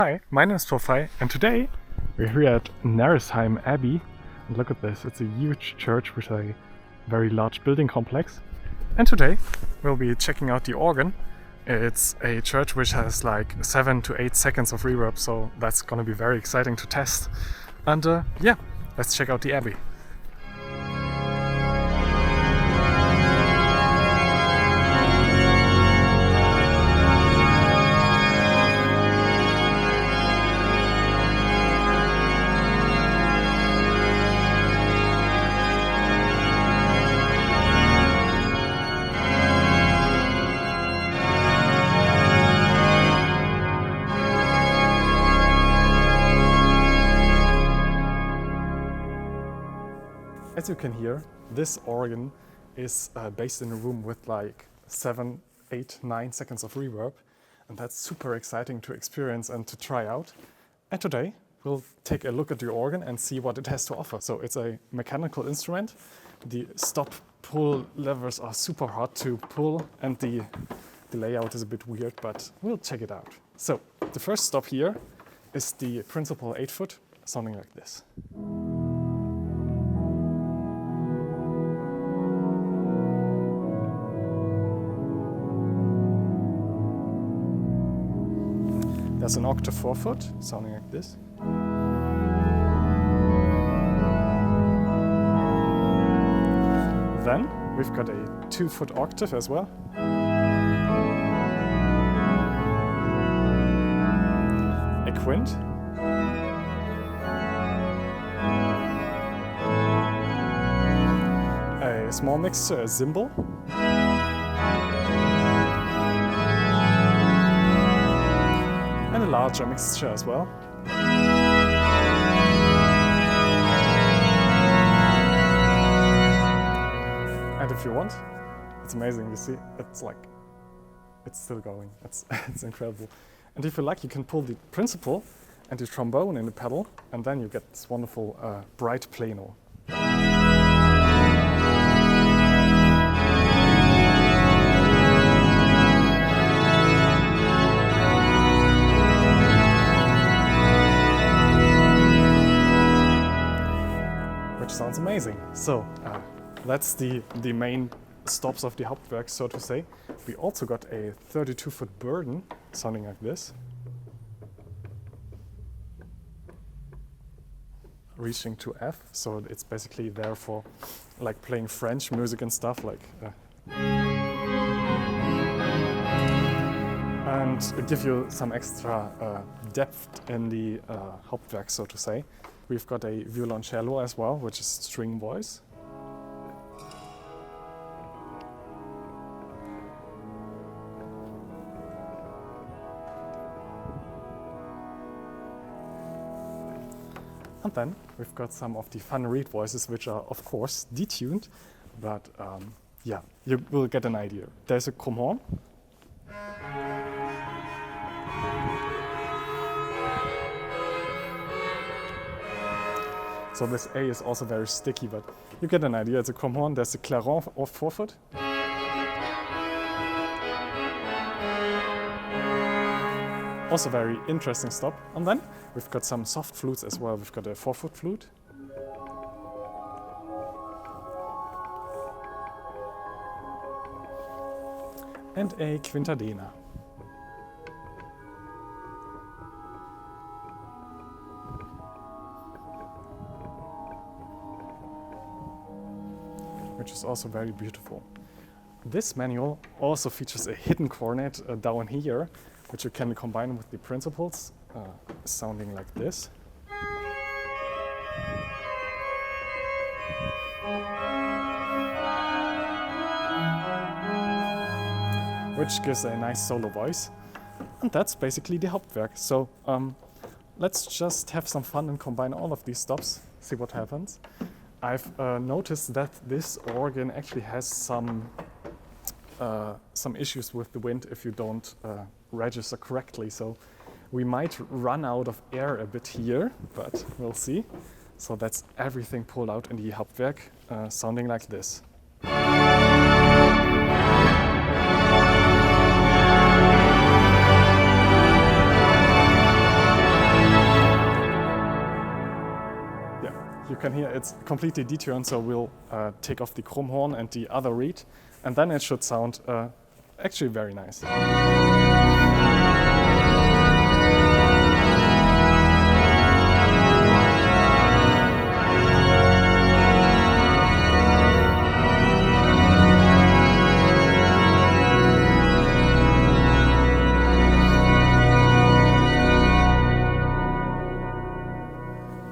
Hi, my name is Paul Fey, and today we're here at Neresheim Abbey. And look at this, it's a huge church with a very large building complex. And today we'll be checking out the organ. It's a church which has like 7 to 8 seconds of reverb, so that's gonna be very exciting to test. And yeah, let's check out the abbey. As you can hear, this organ is based in a room with like 7, 8, 9 seconds of reverb, and that's super exciting to experience and to try out. And today we'll take a look at the organ and see what it has to offer. So it's a mechanical instrument. The stop pull levers are super hard to pull, and the layout is a bit weird, but we'll check it out. So the first stop here is the principal 8-foot, sounding like this. There's an octave 4-foot, sounding like this. Then we've got a 2-foot octave as well. A quint. A small mixture, a cymbal. And a larger mixture as well. And if you want, it's amazing, you see, it's still going, it's incredible. And if you like, you can pull the principal and the trombone in the pedal, and then you get this wonderful bright plano. Sounds amazing. So that's the main stops of the Hauptwerk, so to say. We also got a 32-foot burden, sounding like this. Reaching to F, so it's basically there for like playing French music and stuff, like and give you some extra depth in the Hauptwerk, so to say. We've got a violoncello as well, which is string voice. And then we've got some of the fun reed voices, which are of course detuned, but yeah, you will get an idea. There's a chrome horn. So this A is also very sticky, but you get an idea. It's a chrome horn. There's a clairon of 4-foot. Also very interesting stop. And then we've got some soft flutes as well. We've got a 4-foot flute. And a quintadena. Which is also very beautiful. This manual also features a hidden cornet down here, which you can combine with the principals, sounding like this. Which gives a nice solo voice. And that's basically the Hauptwerk. So let's just have some fun and combine all of these stops, see what happens. I've noticed that this organ actually has some issues with the wind if you don't register correctly. So we might run out of air a bit here, but we'll see. So that's everything pulled out in the Hauptwerk, sounding like this. You can hear it's completely detuned, so we'll take off the chrome horn and the other reed, and then it should sound actually very nice.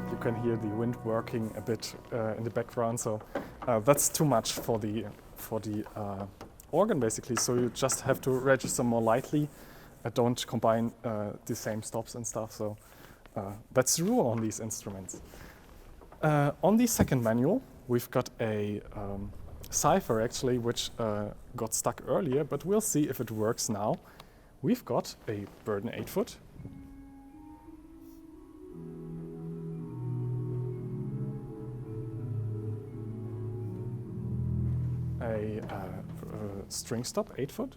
You can hear the wind working a bit in the background, so that's too much for the organ basically. So you just have to register more lightly. Don't combine the same stops and stuff. So that's the rule on these instruments. On the second manual, we've got a cipher actually, which got stuck earlier, but we'll see if it works now. We've got a Burden 8-foot. A string stop 8-foot.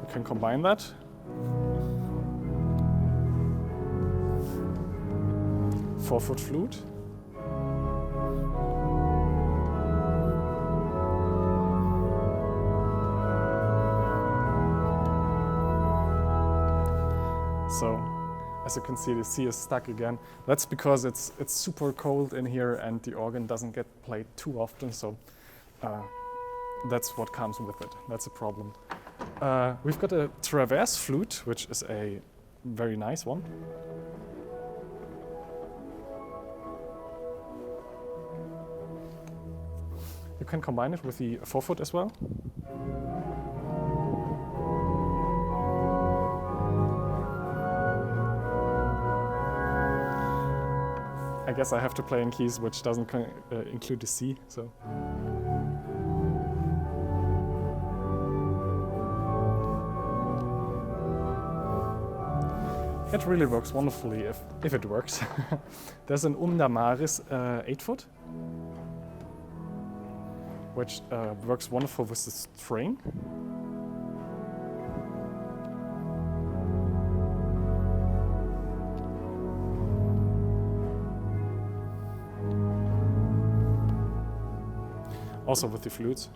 We can combine that. Four-foot flute. So, as you can see, the C is stuck again. That's because it's super cold in here and the organ doesn't get played too often, so that's what comes with it. That's a problem. We've got a traverse flute, which is a very nice one. You can combine it with the 4-foot as well. I guess I have to play in keys which doesn't include the C, so. It really works wonderfully if it works. There's an Maris 8-foot, which works wonderful with the string. Also with the flutes.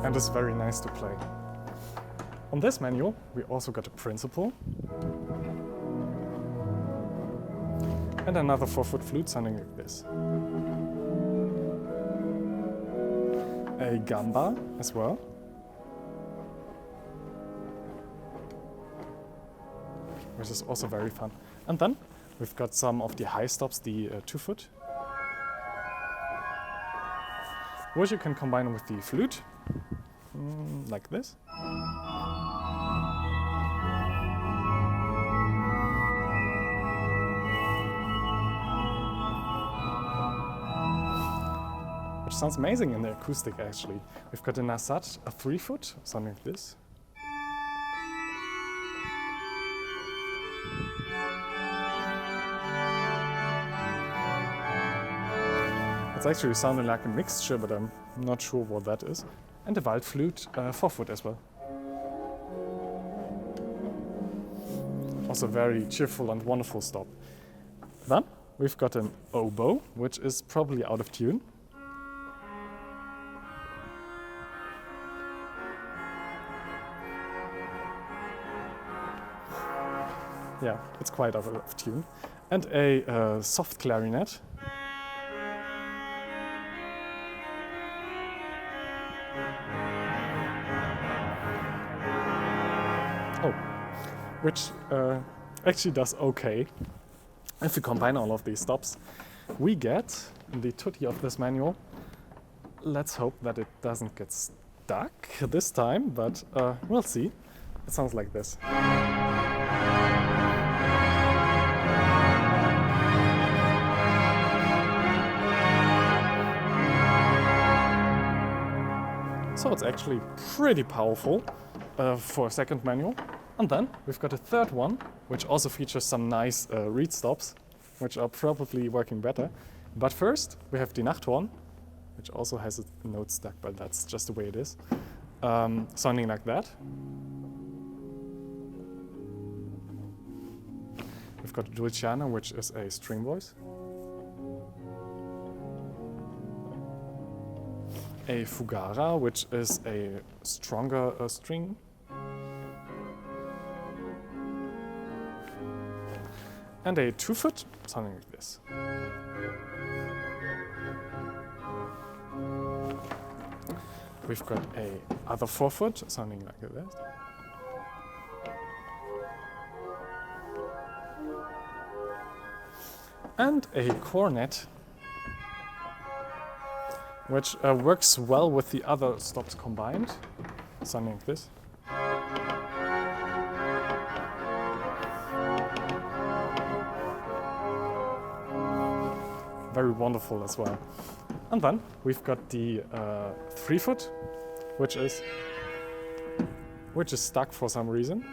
And it's very nice to play. On this manual, we also got a principal. And another 4-foot flute sounding like this. A gamba as well. Which is also very fun. And then we've got some of the high stops, the 2-foot. Which you can combine with the flute, like this. Which sounds amazing in the acoustic actually. We've got a Nasat, a 3-foot, something like this. It's actually sounding like a mixture, but I'm not sure what that is. And a Waldflute, 4-foot as well. Also very cheerful and wonderful stop. Then we've got an oboe, which is probably out of tune. Yeah, it's quite out of tune. And a soft clarinet. Oh, which actually does okay. If we combine all of these stops, we get, in the tutti of this manual, let's hope that it doesn't get stuck this time, but we'll see. It sounds like this. So it's actually pretty powerful for a second manual. And then we've got a third one, which also features some nice reed stops, which are probably working better. But first, we have the Nachthorn, which also has a note stack, but that's just the way it is. Sounding like that. We've got a Dulciana, which is a string voice. A Fugara, which is a stronger string. And a 2-foot, sounding like this. We've got a other 4-foot, sounding like this. And a cornet, which works well with the other stops combined, sounding like this. Very wonderful as well. And then we've got the 3-foot, which is stuck for some reason.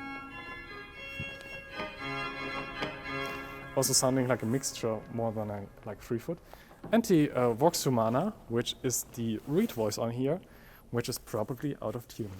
Also sounding like a mixture more than a 3-foot. And the Vox Humana, which is the reed voice on here, which is probably out of tune.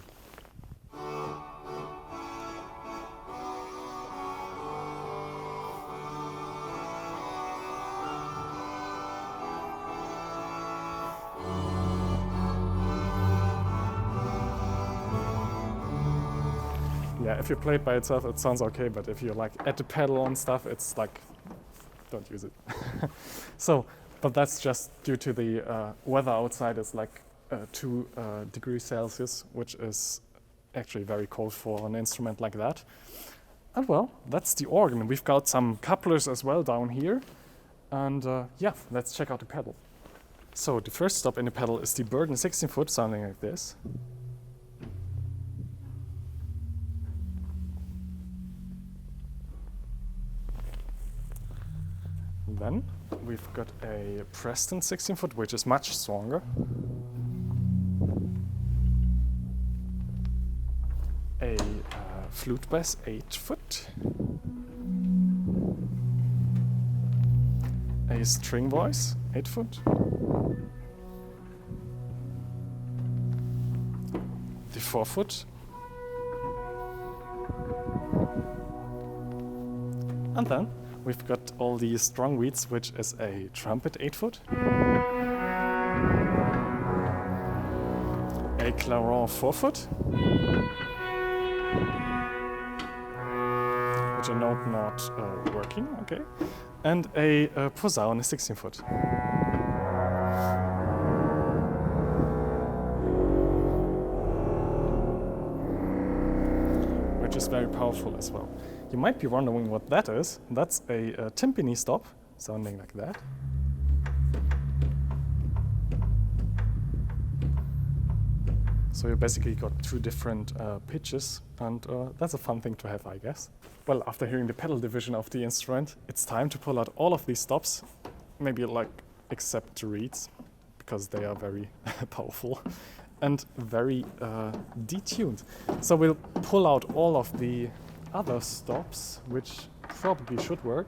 Yeah, if you play it by itself, it sounds okay, but if you're like at the pedal and stuff, it's like, don't use it. So, but that's just due to the weather outside is like 2 degrees Celsius, which is actually very cold for an instrument like that. And well, that's the organ. We've got some couplers as well down here. And yeah, let's check out the pedal. So the first stop in the pedal is the Burden 16-foot, sounding like this. Then we've got a Preston 16-foot, which is much stronger. A flute bass 8-foot. A string voice 8-foot. The 4-foot. And then we've got all the strong reeds, which is a trumpet 8-foot, a claron 4-foot, which I know not working, okay, and a posaune 16-foot. Which is very powerful as well. You might be wondering what that is. That's a Timpani Stop, sounding like that. So you basically got 2 different pitches, and that's a fun thing to have, I guess. Well, after hearing the pedal division of the instrument, it's time to pull out all of these stops, maybe like except the reeds, because they are very powerful and very detuned. So we'll pull out all of the other stops, which probably should work,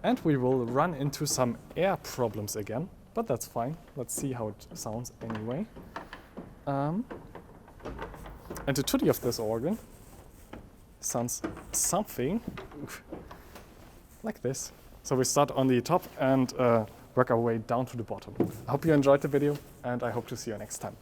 and we will run into some air problems again, but that's fine. Let's see how it sounds anyway. And the tutti of this organ sounds something like this. So we start on the top and work our way down to the bottom. I hope you enjoyed the video, and I hope to see you next time.